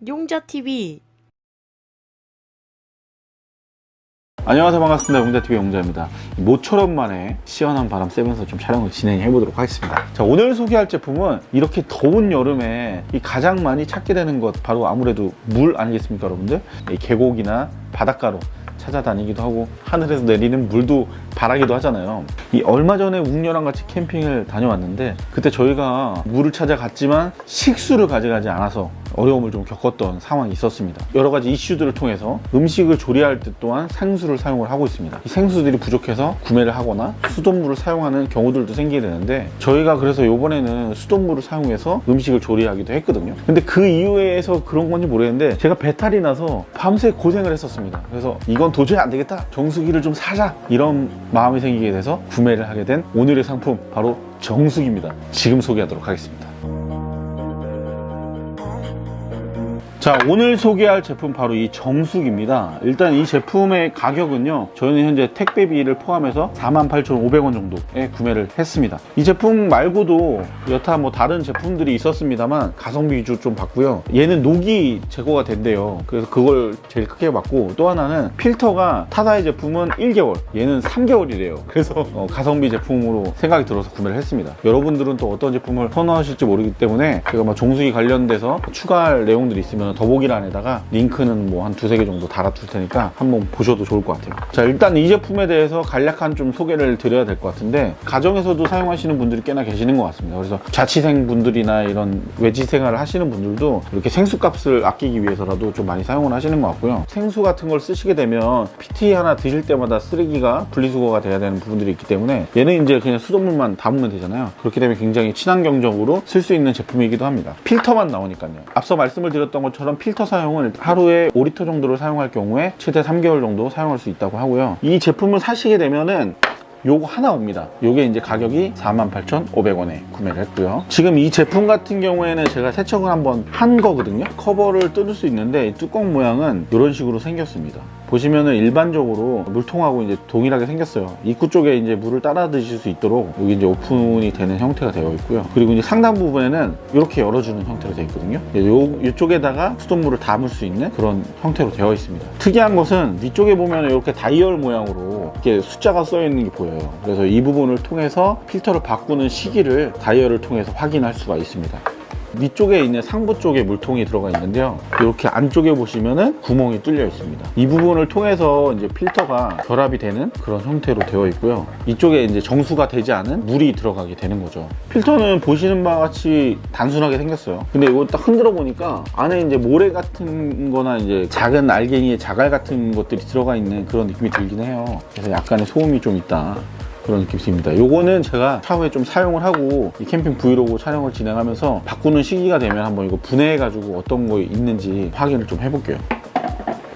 용자TV. 안녕하세요, 반갑습니다. 용자TV 용자입니다. 모처럼 만에 시원한 바람 쐬면서 좀 촬영을 진행해 보도록 하겠습니다. 자, 오늘 소개할 제품은 이렇게 더운 여름에 가장 많이 찾게 되는 것, 바로 아무래도 물 아니겠습니까, 여러분들? 이 계곡이나 바닷가로 찾아다니기도 하고 하늘에서 내리는 물도 바라기도 하잖아요. 이 얼마 전에 웅녀랑 같이 캠핑을 다녀왔는데, 그때 저희가 물을 찾아갔지만 식수를 가져가지 않아서 어려움을 좀 겪었던 상황이 있었습니다. 여러 가지 이슈들을 통해서 음식을 조리할 때 또한 생수를 사용을 하고 있습니다. 이 생수들이 부족해서 구매를 하거나 수돗물을 사용하는 경우들도 생기게 되는데, 저희가 그래서 이번에는 수돗물을 사용해서 음식을 조리하기도 했거든요. 근데 그 이유에서 그런 건지 모르겠는데, 제가 배탈이 나서 밤새 고생을 했었습니다. 그래서 이건 도저히 안 되겠다, 정수기를 좀 사자, 이런 마음이 생기게 돼서 구매를 하게 된 오늘의 상품, 바로 정수기입니다. 지금 소개하도록 하겠습니다. 자, 오늘 소개할 제품 바로 이 정수기입니다. 일단 이 제품의 가격은요, 저희는 현재 택배비를 포함해서 48,500원 정도에 구매를 했습니다. 이 제품 말고도 여타 뭐 다른 제품들이 있었습니다만 가성비 위주 좀 봤고요. 얘는 녹이 제거가 된대요. 그래서 그걸 제일 크게 봤고, 또 하나는 필터가 타다의 제품은 1개월, 얘는 3개월이래요. 그래서 가성비 제품으로 생각이 들어서 구매를 했습니다. 여러분들은 또 어떤 제품을 선호하실지 모르기 때문에 제가 뭐 정수기 관련돼서 추가할 내용들이 있으면 더보기란에다가 링크는 뭐 한 두세 개 정도 달아둘 테니까 한번 보셔도 좋을 것 같아요. 자, 일단 이 제품에 대해서 간략한 좀 소개를 드려야 될 것 같은데, 가정에서도 사용하시는 분들이 꽤나 계시는 것 같습니다. 그래서 자취생 분들이나 이런 외지 생활을 하시는 분들도 이렇게 생수값을 아끼기 위해서라도 좀 많이 사용을 하시는 것 같고요. 생수 같은 걸 쓰시게 되면 PT 하나 드실 때마다 쓰레기가 분리수거가 돼야 되는 부분들이 있기 때문에, 얘는 이제 그냥 수돗물만 담으면 되잖아요. 그렇기 때문에 굉장히 친환경적으로 쓸 수 있는 제품이기도 합니다. 필터만 나오니까요. 앞서 말씀을 드렸던 것처럼 필터 사용은 하루에 5리터 정도를 사용할 경우에 최대 3개월 정도 사용할 수 있다고 하고요. 이 제품을 사시게 되면은 요거 하나 옵니다. 요게 이제 가격이 48,500원에 구매를 했고요. 지금 이 제품 같은 경우에는 제가 세척을 한번 한 거거든요. 커버를 뜯을 수 있는데, 이 뚜껑 모양은 이런 식으로 생겼습니다. 보시면은 일반적으로 물통하고 이제 동일하게 생겼어요. 입구 쪽에 이제 물을 따라 드실 수 있도록 여기 이제 오픈이 되는 형태가 되어 있고요. 그리고 이제 상단 부분에는 이렇게 열어주는 형태로 되어 있거든요. 이쪽에다가 수돗물을 담을 수 있는 그런 형태로 되어 있습니다. 특이한 것은 위쪽에 보면 이렇게 다이얼 모양으로 이렇게 숫자가 써 있는 게 보여요. 그래서 이 부분을 통해서 필터를 바꾸는 시기를 다이얼을 통해서 확인할 수가 있습니다. 위쪽에 있는 상부 쪽에 물통이 들어가 있는데요, 이렇게 안쪽에 보시면은 구멍이 뚫려 있습니다. 이 부분을 통해서 이제 필터가 결합이 되는 그런 형태로 되어 있고요. 이쪽에 이제 정수가 되지 않은 물이 들어가게 되는 거죠. 필터는 보시는 바와 같이 단순하게 생겼어요. 근데 이거 딱 흔들어 보니까 안에 이제 모래 같은 거나 이제 작은 알갱이의 자갈 같은 것들이 들어가 있는 그런 느낌이 들긴 해요. 그래서 약간의 소음이 좀 있다, 그런 느낌입니다. 요거는 제가 차후에 좀 사용을 하고 이 캠핑 브이로그 촬영을 진행하면서 바꾸는 시기가 되면 한번 이거 분해해가지고 어떤 거 있는지 확인을 좀 해볼게요.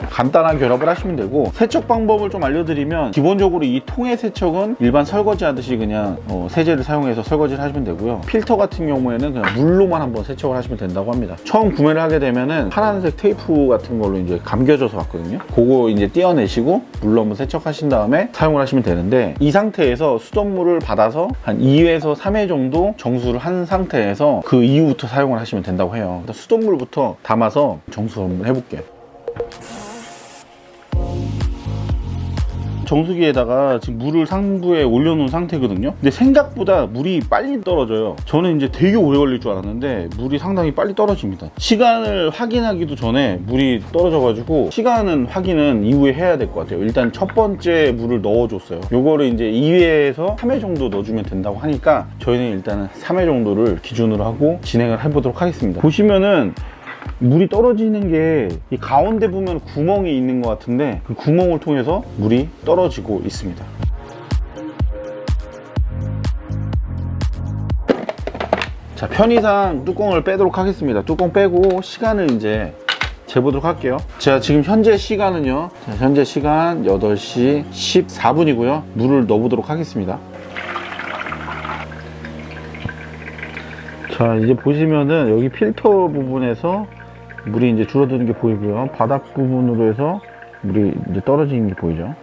간단하게 결합을 하시면 되고, 세척 방법을 좀 알려드리면, 기본적으로 이 통의 세척은 일반 설거지 하듯이 그냥 세제를 사용해서 설거지를 하시면 되고요. 필터 같은 경우에는 그냥 물로만 한번 세척을 하시면 된다고 합니다. 처음 구매를 하게 되면은 파란색 테이프 같은 걸로 이제 감겨져서 왔거든요. 그거 이제 떼어내시고 물로 한번 세척하신 다음에 사용을 하시면 되는데, 이 상태에서 수돗물을 받아서 한 2회에서 3회 정도 정수를 한 상태에서 그 이후부터 사용을 하시면 된다고 해요. 일단 수돗물부터 담아서 정수 한번 해볼게요. 정수기에다가 지금 물을 상부에 올려놓은 상태거든요. 근데 생각보다 물이 빨리 떨어져요. 저는 이제 되게 오래 걸릴 줄 알았는데 물이 상당히 빨리 떨어집니다. 시간을 확인하기도 전에 물이 떨어져가지고, 시간은 확인은 이후에 해야 될 것 같아요. 일단 첫 번째 물을 넣어줬어요. 요거를 이제 2회에서 3회 정도 넣어주면 된다고 하니까 저희는 일단은 3회 정도를 기준으로 하고 진행을 해보도록 하겠습니다. 보시면은 물이 떨어지는 게 이 가운데 보면 구멍이 있는 것 같은데, 그 구멍을 통해서 물이 떨어지고 있습니다. 자, 편의상 뚜껑을 빼도록 하겠습니다. 뚜껑 빼고 시간을 이제 재보도록 할게요. 자, 지금 현재 시간은요, 현재 시간 8시 14분이고요 물을 넣어보도록 하겠습니다. 자, 이제 보시면은 여기 필터 부분에서 물이 이제 줄어드는 게 보이고요. 바닥 부분으로 해서 물이 이제 떨어지는 게 보이죠.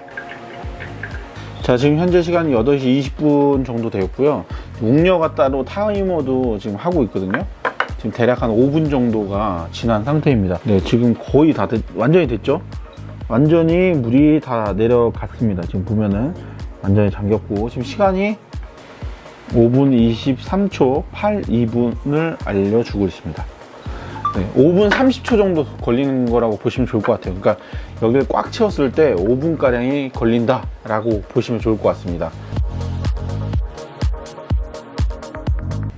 자, 지금 현재 시간이 8시 20분 정도 되었고요. 웅녀가 따로 타이머도 지금 하고 있거든요. 지금 대략 한 5분 정도가 지난 상태입니다. 네, 지금 거의 다 완전히 됐죠? 완전히 물이 다 내려갔습니다. 지금 보면은 완전히 잠겼고, 지금 시간이 5분 23초 82분을 알려주고 있습니다. 네, 5분 30초 정도 걸리는 거라고 보시면 좋을 것 같아요. 그러니까 여기를 꽉 채웠을 때 5분가량이 걸린다 라고 보시면 좋을 것 같습니다.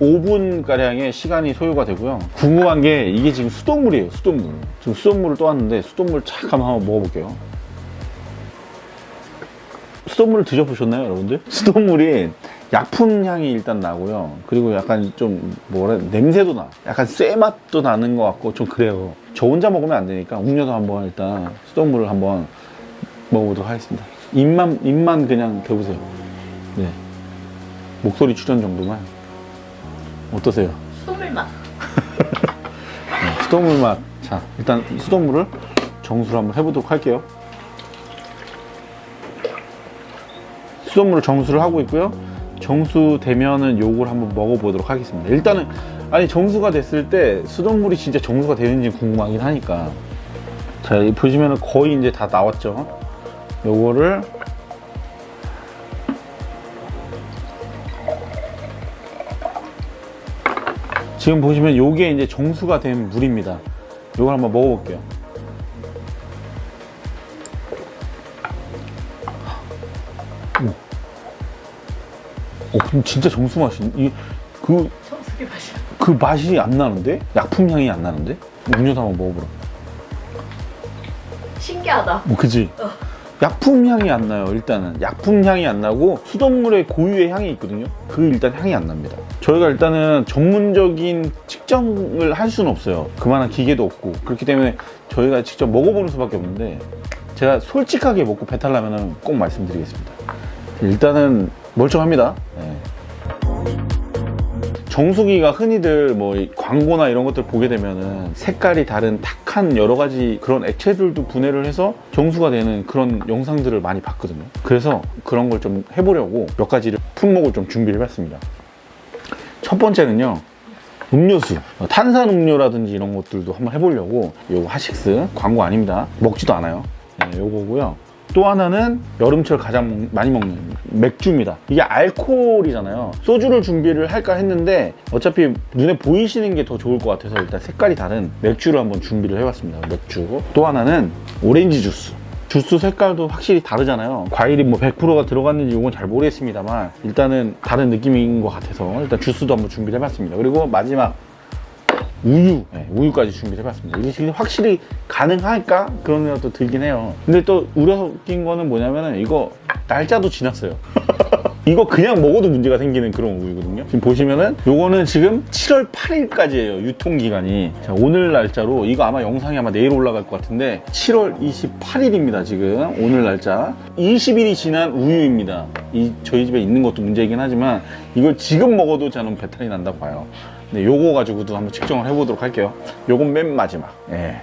5분가량의 시간이 소요가 되고요. 궁금한 게 이게 지금 수돗물이에요. 수돗물. 지금 수돗물을 떠왔는데 수돗물 착 한번 먹어볼게요. 수돗물을 드셔보셨나요, 여러분들? 수돗물이 약품 향이 일단 나고요. 그리고 약간 좀 냄새도 나. 약간 쇠 맛도 나는 것 같고 좀 그래요. 저 혼자 먹으면 안 되니까 음료도 한번 일단 수돗물을 한번 먹어보도록 하겠습니다. 입만 그냥 대보세요. 네. 목소리 출연 정도만. 어떠세요? 수돗물 맛. 네, 수돗물 맛. 자, 일단 수돗물을 정수로 한번 해보도록 할게요. 수돗물을 정수를 하고 있고요. 정수 되면은 요걸 한번 먹어보도록 하겠습니다. 일단은 아니 정수가 됐을 때 수돗물이 진짜 정수가 되는지 궁금하긴 하니까. 자, 여기 보시면은 거의 이제 다 나왔죠. 요거를 지금 보시면 요게 이제 정수가 된 물입니다. 요걸 한번 먹어볼게요. 그럼 진짜 정수 맛이, 정수기 맛이야. 그 맛이 안 나는데? 약품 향이 안 나는데? 음료수 한번 먹어보라. 신기하다. 그치? 약품 향이 안 나요. 일단은 약품 향이 안 나고 수돗물의 고유의 향이 있거든요. 그 일단 향이 안 납니다. 저희가 일단은 전문적인 측정을 할 수는 없어요. 그만한 기계도 없고. 그렇기 때문에 저희가 직접 먹어보는 수밖에 없는데, 제가 솔직하게 먹고 배탈 나면은 꼭 말씀드리겠습니다. 일단은 멀쩡합니다. 네. 정수기가 흔히들 뭐 광고나 이런 것들 보게 되면은 색깔이 다른 탁한 여러 가지 그런 액체들도 분해를 해서 정수가 되는 그런 영상들을 많이 봤거든요. 그래서 그런 걸 좀 해보려고 몇 가지를 품목을 좀 준비를 해봤습니다. 첫 번째는요, 음료수, 탄산 음료라든지 이런 것들도 한번 해보려고. 요거 하식스 광고 아닙니다. 먹지도 않아요. 네, 요거고요. 또 하나는 여름철 가장 많이 먹는 맥주입니다. 이게 알코올이잖아요. 소주를 준비를 할까 했는데 어차피 눈에 보이시는 게 더 좋을 것 같아서 일단 색깔이 다른 맥주를 한번 준비를 해봤습니다. 맥주. 또 하나는 오렌지 주스. 주스 색깔도 확실히 다르잖아요. 과일이 뭐 100%가 들어갔는지 이건 잘 모르겠습니다만 일단은 다른 느낌인 것 같아서 일단 주스도 한번 준비를 해봤습니다. 그리고 마지막 우유, 네, 우유까지 준비를 해봤습니다. 이게 확실히 가능할까? 그런 생각도 들긴 해요. 근데 또 우려낀 거는 뭐냐면은 이거 날짜도 지났어요. 이거 그냥 먹어도 문제가 생기는 그런 우유거든요. 지금 보시면은 요거는 지금 7월 8일까지예요, 유통기간이. 자, 오늘 날짜로 이거 아마 영상이 아마 내일 올라갈 것 같은데 7월 28일입니다 지금 오늘 날짜. 20일이 지난 우유입니다. 저희 집에 있는 것도 문제이긴 하지만 이걸 지금 먹어도 저는 배탈이 난다고 봐요. 네, 요거 가지고도 한번 측정을 해보도록 할게요. 요건 맨 마지막. 예.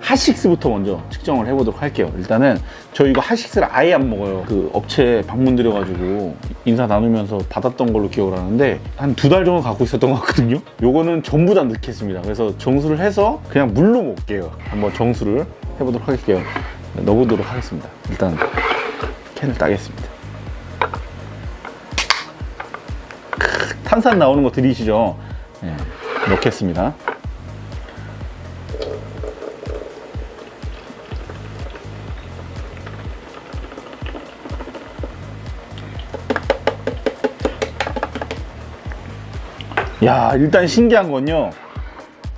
하식스부터 먼저 측정을 해보도록 할게요. 일단은 저 이거 하식스를 아예 안 먹어요. 그 업체 방문 드려가지고 인사 나누면서 받았던 걸로 기억을 하는데 한 2달 정도 갖고 있었던 것 같거든요. 요거는 전부 다 넣겠습니다. 그래서 정수를 해서 그냥 물로 먹을게요. 한번 정수를 해보도록 할게요. 넣어보도록 하겠습니다. 일단 캔을 따겠습니다. 탄산 나오는 거 들리시죠? 네, 넣겠습니다. 야, 일단 신기한 건요,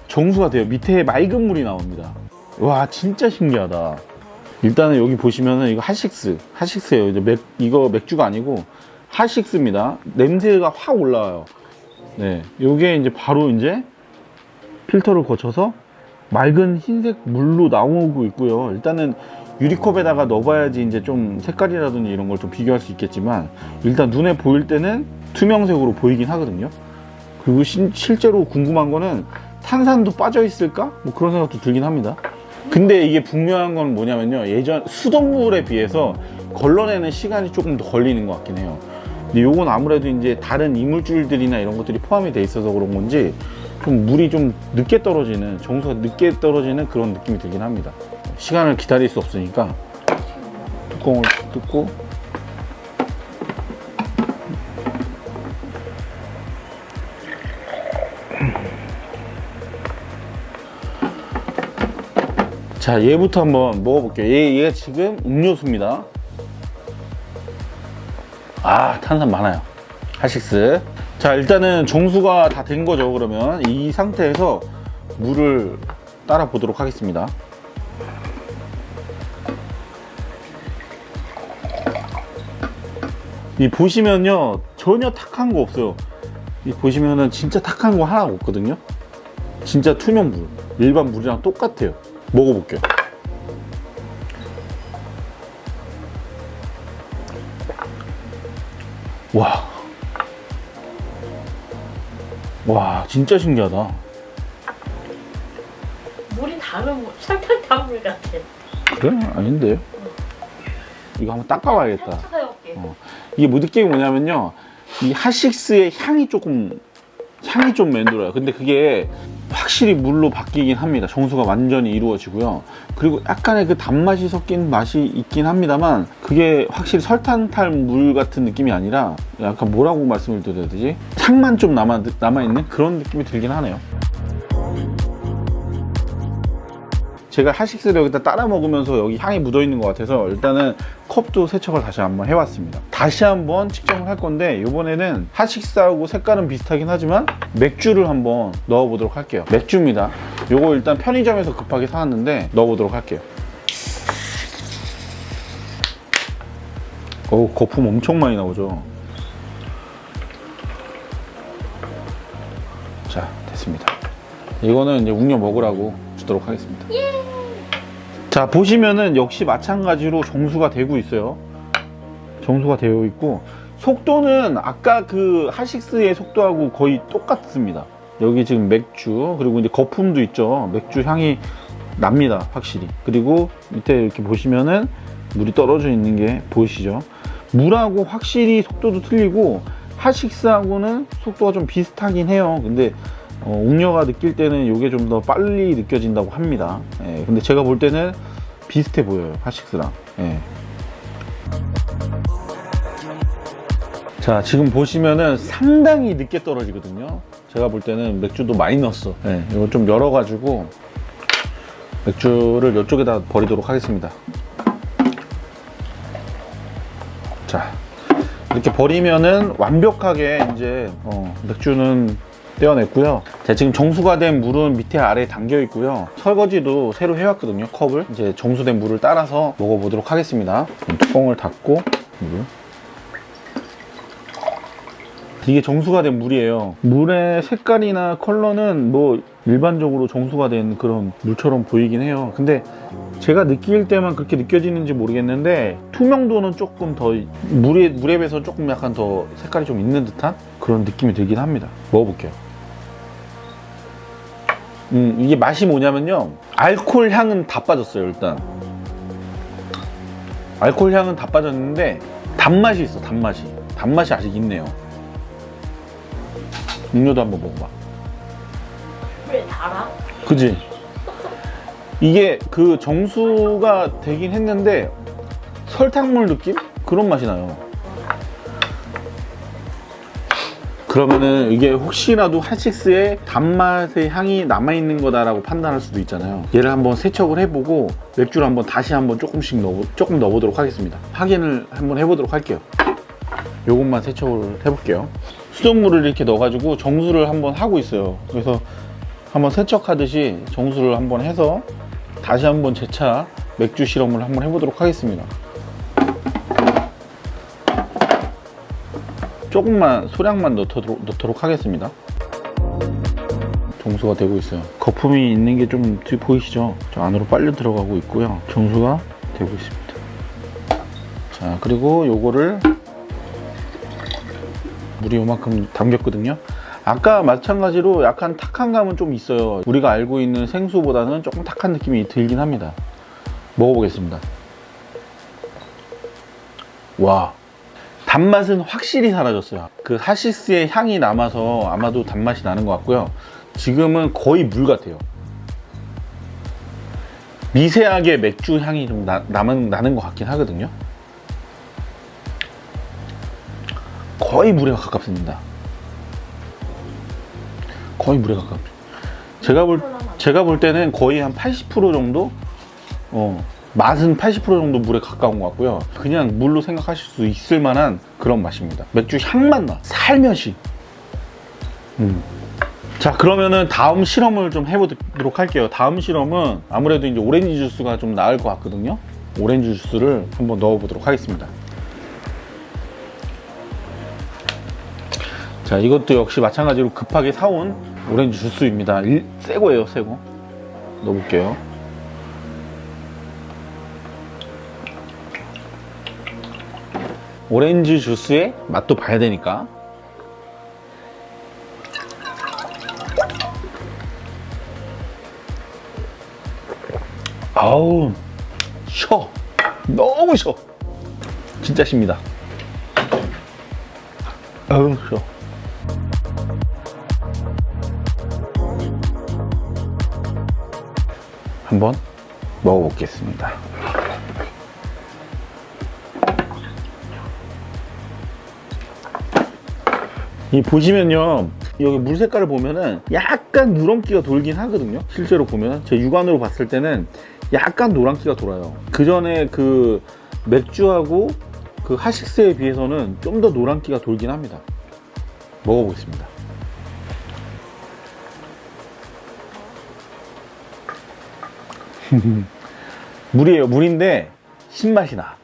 정수가 돼요. 밑에 맑은 물이 나옵니다. 와, 진짜 신기하다. 일단은 여기 보시면은 이거 하식스예요. 이거 맥주가 아니고 하식스입니다. 냄새가 확 올라와요. 네, 요게 이제 바로 이제 필터를 거쳐서 맑은 흰색 물로 나오고 있고요. 일단은 유리컵에다가 넣어봐야지 이제 좀 색깔이라든지 이런 걸 좀 비교할 수 있겠지만 일단 눈에 보일 때는 투명색으로 보이긴 하거든요. 그리고 실제로 궁금한 거는 탄산도 빠져 있을까? 뭐 그런 생각도 들긴 합니다. 근데 이게 분명한 건 뭐냐면요, 예전 수돗물에 비해서 걸러내는 시간이 조금 더 걸리는 것 같긴 해요. 근데 요건 아무래도 이제 다른 이물질들이나 이런 것들이 포함이 돼 있어서 그런 건지 좀 물이 좀 늦게 떨어지는, 정수가 늦게 떨어지는 그런 느낌이 들긴 합니다. 시간을 기다릴 수 없으니까 뚜껑을 뜯고 자, 얘부터 한번 먹어볼게요. 얘가 지금 음료수입니다. 아, 탄산 많아요. 하식스. 자, 일단은 정수가 다 된 거죠. 그러면 이 상태에서 물을 따라 보도록 하겠습니다. 이 보시면요, 전혀 탁한 거 없어요. 이 보시면은 진짜 탁한 거 하나 없거든요. 진짜 투명 물, 일반 물이랑 똑같아요. 먹어볼게요. 와, 진짜 신기하다. 물이 다른 물, 설탕 단물 같아. 그래? 아닌데. 이거 한번 닦아봐야겠다. 찾아볼게. 이게 뭐 느낌이 뭐냐면요, 이 하식스의 향이 좀 맴돌아요. 근데 그게 확실히 물로 바뀌긴 합니다. 정수가 완전히 이루어지고요. 그리고 약간의 그 단맛이 섞인 맛이 있긴 합니다만, 그게 확실히 설탕 탈 물 같은 느낌이 아니라 약간 뭐라고 말씀을 드려야 되지? 향만 좀 남아있는 그런 느낌이 들긴 하네요. 제가 하식스를 여기다 따라 먹으면서 여기 향이 묻어 있는 것 같아서 일단은 컵도 세척을 다시 한번 해왔습니다. 다시 한번 측정을 할 건데, 이번에는 하식스하고 색깔은 비슷하긴 하지만 맥주를 한번 넣어보도록 할게요. 맥주입니다. 요거 일단 편의점에서 급하게 사왔는데 넣어보도록 할게요. 오, 거품 엄청 많이 나오죠. 자, 됐습니다. 이거는 이제 웅녀 먹으라고 주도록 하겠습니다. 자, 보시면은 역시 마찬가지로 정수가 되고 있어요. 정수가 되어 있고, 속도는 아까 그 하식스의 속도하고 거의 똑같습니다. 여기 지금 맥주, 그리고 이제 거품도 있죠. 맥주 향이 납니다, 확실히. 그리고 밑에 이렇게 보시면은 물이 떨어져 있는 게 보이시죠? 물하고 확실히 속도도 틀리고, 하식스하고는 속도가 좀 비슷하긴 해요. 근데 웅녀가 느낄 때는 이게 좀 더 빨리 느껴진다고 합니다. 예, 근데 제가 볼 때는 비슷해 보여요, 하식스랑. 예. 자, 지금 보시면은 상당히 늦게 떨어지거든요. 제가 볼 때는 맥주도 많이 넣었어. 예, 이거 좀 열어가지고 맥주를 이쪽에다 버리도록 하겠습니다. 자, 이렇게 버리면은 완벽하게 이제 맥주는 떼어냈고요. 자, 지금 정수가 된 물은 밑에 아래에 담겨 있고요. 설거지도 새로 해왔거든요, 컵을. 이제 정수된 물을 따라서 먹어보도록 하겠습니다. 뚜껑을 닫고, 이게 정수가 된 물이에요. 물의 색깔이나 컬러는 뭐 일반적으로 정수가 된 그런 물처럼 보이긴 해요. 근데 제가 느낄 때만 그렇게 느껴지는지 모르겠는데, 투명도는 조금 더 물에 비해서 조금 약간 더 색깔이 좀 있는 듯한 그런 느낌이 들긴 합니다. 먹어볼게요. 이게 맛이 뭐냐면요, 알코올 향은 다 빠졌어요. 일단 알코올 향은 다 빠졌는데 단맛이 있어. 단맛이 아직 있네요. 음료도 한번 먹어봐. 왜 달아? 그지? 이게 그 정수가 되긴 했는데 설탕물 느낌? 그런 맛이 나요. 그러면은 이게 혹시라도 하식스의 단맛의 향이 남아있는 거다라고 판단할 수도 있잖아요. 얘를 한번 세척을 해보고 맥주를 한번 다시 한번 조금 넣어보도록 하겠습니다. 확인을 한번 해보도록 할게요. 요것만 세척을 해볼게요. 수돗물을 이렇게 넣어가지고 정수를 한번 하고 있어요. 그래서 한번 세척하듯이 정수를 한번 해서 다시 한번 재차 맥주 실험을 한번 해보도록 하겠습니다. 조금만 소량만 넣도록 하겠습니다. 정수가 되고 있어요. 거품이 있는 게 좀 보이시죠? 저 안으로 빨려 들어가고 있고요. 정수가 되고 있습니다. 자, 그리고 요거를 물이 요만큼 담겼거든요. 아까 마찬가지로 약간 탁한 감은 좀 있어요. 우리가 알고 있는 생수보다는 조금 탁한 느낌이 들긴 합니다. 먹어보겠습니다. 와, 단맛은 확실히 사라졌어요. 그 하시스의 향이 남아서 아마도 단맛이 나는 것 같고요. 지금은 거의 물 같아요. 미세하게 맥주 향이 좀 나는 것 같긴 하거든요. 거의 물에 가깝습니다. 거의 물에 가깝죠. 제가 볼 때는 거의 한 80% 정도? 맛은 80% 정도 물에 가까운 것 같고요. 그냥 물로 생각하실 수 있을 만한 그런 맛입니다. 맥주 향만 나. 살며시. 자, 그러면은 다음 실험을 좀 해보도록 할게요. 다음 실험은 아무래도 이제 오렌지 주스가 좀 나을 것 같거든요. 오렌지 주스를 한번 넣어보도록 하겠습니다. 자, 이것도 역시 마찬가지로 급하게 사온 오렌지 주스입니다. 새거예요, 새거. 넣어볼게요. 오렌지 주스의 맛도 봐야 되니까. 아우, 셔. 너무 셔. 진짜 쉽니다. 아우, 셔. 한번 먹어보겠습니다. 이 보시면요, 여기 물 색깔을 보면은 약간 누런기가 돌긴 하거든요. 실제로 보면 제 육안으로 봤을 때는 약간 노란기가 돌아요. 그 전에 그 맥주하고 그 하식스에 비해서는 좀 더 노란기가 돌긴 합니다. 먹어보겠습니다. 물이에요. 물인데 신맛이 나.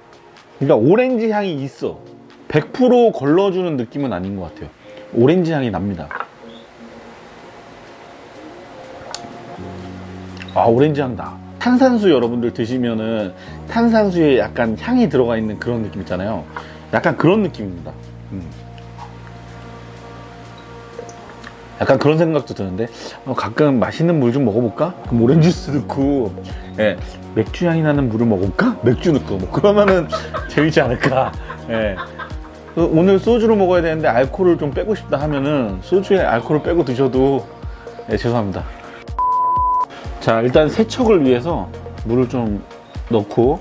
그러니까 오렌지 향이 있어. 100% 걸러주는 느낌은 아닌 것 같아요. 오렌지 향이 납니다. 아, 오렌지 향 나. 탄산수 여러분들 드시면은 탄산수에 약간 향이 들어가 있는 그런 느낌 있잖아요. 약간 그런 느낌입니다. 약간 그런 생각도 드는데 가끔 맛있는 물 좀 먹어볼까? 그럼 오렌지 주스 넣고 맥주 향이 나는 물을 먹어볼까? 맥주 넣고 뭐 그러면은 재밌지 않을까? 오늘 소주로 먹어야 되는데 알코올을 좀 빼고 싶다 하면은 소주에 알코올을 빼고 드셔도 죄송합니다. 자, 일단 세척을 위해서 물을 좀 넣고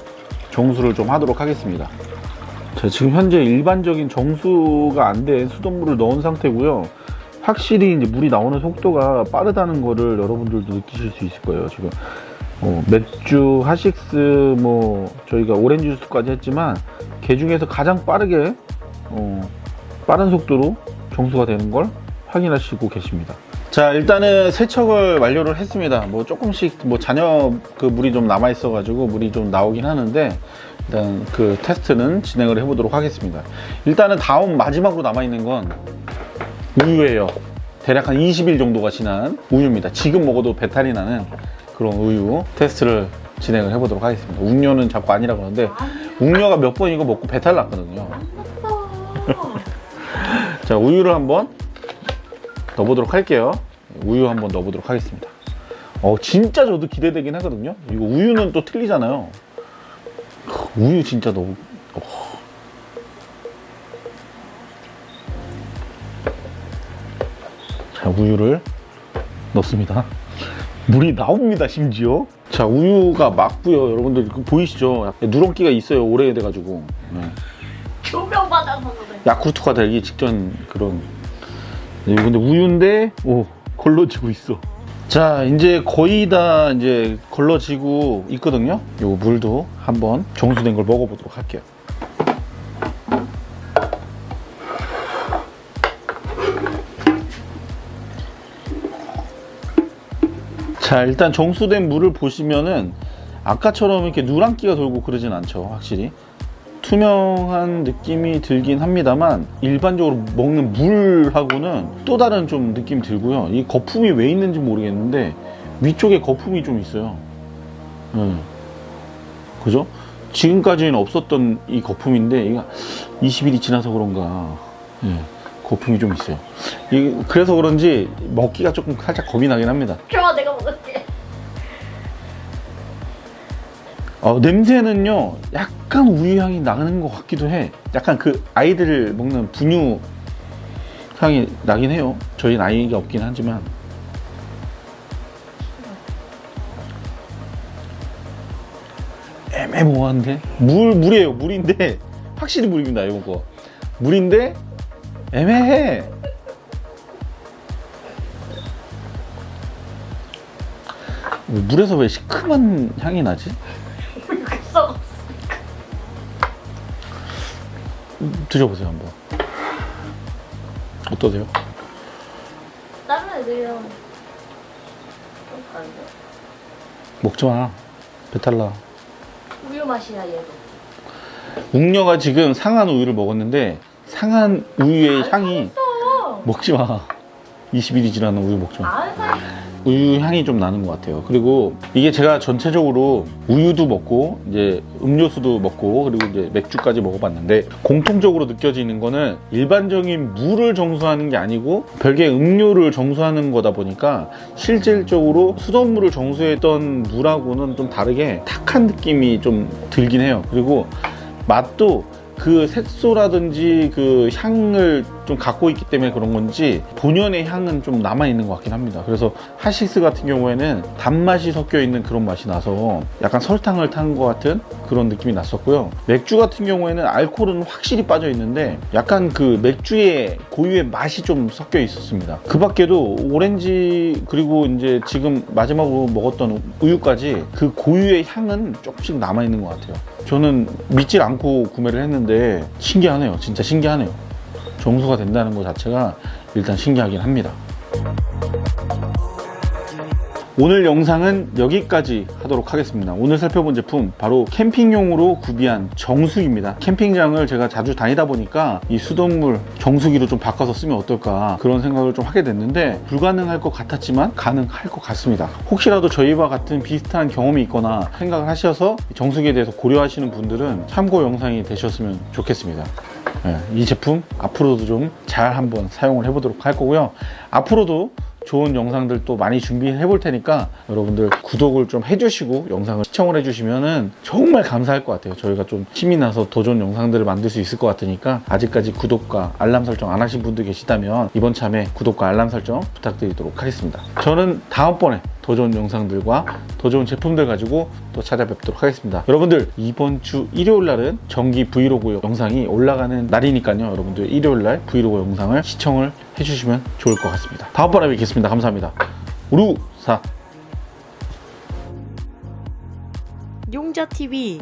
정수를 좀 하도록 하겠습니다. 자, 지금 현재 일반적인 정수가 안 된 수돗물을 넣은 상태고요. 확실히 이제 물이 나오는 속도가 빠르다는 거를 여러분들도 느끼실 수 있을 거예요. 지금 맥주, 하식스, 저희가 오렌지 주스까지 했지만 그 중에서 가장 빠르게 빠른 속도로 정수가 되는 걸 확인하시고 계십니다. 자, 일단은 세척을 완료를 했습니다. 조금씩 잔여 그 물이 좀 남아 있어 가지고 물이 좀 나오긴 하는데 일단 그 테스트는 진행을 해보도록 하겠습니다. 일단은 다음 마지막으로 남아 있는 건 우유예요. 대략 한 20일 정도가 지난 우유입니다. 지금 먹어도 배탈이 나는 그런 우유 테스트를 진행을 해보도록 하겠습니다. 웅녀는 자꾸 아니라고 하는데 웅녀가 몇 번 이거 먹고 배탈 났거든요. 자, 우유를 한번 넣어보도록 할게요. 우유 한번 넣어보도록 하겠습니다. 진짜 저도 기대되긴 하거든요. 이거 우유는 또 틀리잖아요. 우유 진짜 너무 자, 우유를 넣습니다. 물이 나옵니다, 심지어. 자, 우유가 맑고요. 여러분들 보이시죠? 누런기가 있어요. 오래돼가지고. 조명받아서 그래. 야쿠르트가 되기 직전 그런. 근데 우유인데, 걸러지고 있어. 자, 이제 거의 다 이제 걸러지고 있거든요. 요 물도 한번 정수된 걸 먹어보도록 할게요. 자, 일단 정수된 물을 보시면은 아까처럼 이렇게 누런기가 돌고 그러진 않죠. 확실히 투명한 느낌이 들긴 합니다만 일반적으로 먹는 물하고는 또 다른 좀 느낌이 들고요. 이 거품이 왜 있는지 모르겠는데 위쪽에 거품이 좀 있어요. 그죠? 지금까지는 없었던 이 거품인데 이거 20일이 지나서 그런가 거품이 좀 있어요. 그래서 그런지 먹기가 조금 살짝 겁이 나긴 합니다. 좋아, 내가 먹을게. 냄새는요 약간 우유 향이 나는 것 같기도 해. 약간 그 아이들 먹는 분유 향이 나긴 해요. 저희는 아이가 없긴 하지만. 애매모호한데? 물이에요. 물인데 확실히 물입니다. 이거 물인데 애매해. 물에서 왜 시큼한 향이 나지? 이렇게 썩었어. 드셔보세요 한번. 어떠세요? 다른 애들이랑 좀 다른데? 먹지마. 배탈 나. 우유 맛이야 얘도. 웅녀가 지금 상한 우유를 먹었는데 상한 우유의 향이 어. 먹지마. 20일이 지나는 우유 먹지마. 안 사. 우유 향이 좀 나는 것 같아요. 그리고 이게 제가 전체적으로 우유도 먹고 이제 음료수도 먹고 그리고 이제 맥주까지 먹어봤는데 공통적으로 느껴지는 거는 일반적인 물을 정수하는 게 아니고 별개의 음료를 정수하는 거다 보니까 실질적으로 수돗물을 정수했던 물하고는 좀 다르게 탁한 느낌이 좀 들긴 해요. 그리고 맛도 그 색소라든지 그 향을 좀 갖고 있기 때문에 그런 건지 본연의 향은 좀 남아있는 것 같긴 합니다. 그래서 하식스 같은 경우에는 단맛이 섞여 있는 그런 맛이 나서 약간 설탕을 탄 것 같은 그런 느낌이 났었고요. 맥주 같은 경우에는 알코올은 확실히 빠져 있는데 약간 그 맥주의 고유의 맛이 좀 섞여 있었습니다. 그 밖에도 오렌지 그리고 이제 지금 마지막으로 먹었던 우유까지 그 고유의 향은 조금씩 남아있는 것 같아요. 저는 믿질 않고 구매를 했는데 신기하네요. 진짜 신기하네요. 정수가 된다는 것 자체가 일단 신기하긴 합니다. 오늘 영상은 여기까지 하도록 하겠습니다. 오늘 살펴본 제품 바로 캠핑용으로 구비한 정수기입니다. 캠핑장을 제가 자주 다니다 보니까 이 수돗물 정수기로 좀 바꿔서 쓰면 어떨까 그런 생각을 좀 하게 됐는데 불가능할 것 같았지만 가능할 것 같습니다. 혹시라도 저희와 같은 비슷한 경험이 있거나 생각을 하셔서 정수기에 대해서 고려하시는 분들은 참고 영상이 되셨으면 좋겠습니다. 네, 이 제품 앞으로도 좀 잘 한번 사용을 해보도록 할 거고요. 앞으로도 좋은 영상들 또 많이 준비해 볼 테니까 여러분들 구독을 좀 해주시고 영상을 시청을 해주시면은 정말 감사할 것 같아요. 저희가 좀 힘이 나서 더 좋은 영상들을 만들 수 있을 것 같으니까 아직까지 구독과 알람 설정 안 하신 분들 계시다면 이번 참에 구독과 알람 설정 부탁드리도록 하겠습니다. 저는 다음번에 더 좋은 영상들과 더 좋은 제품들 가지고 또 찾아뵙도록 하겠습니다. 여러분들 이번 주 일요일 날은 정기 브이로그 영상이 올라가는 날이니까요. 여러분들 일요일 날 브이로그 영상을 시청을 해주시면 좋을 것 같습니다. 다음번에 뵙겠습니다. 감사합니다. 우루사 용자TV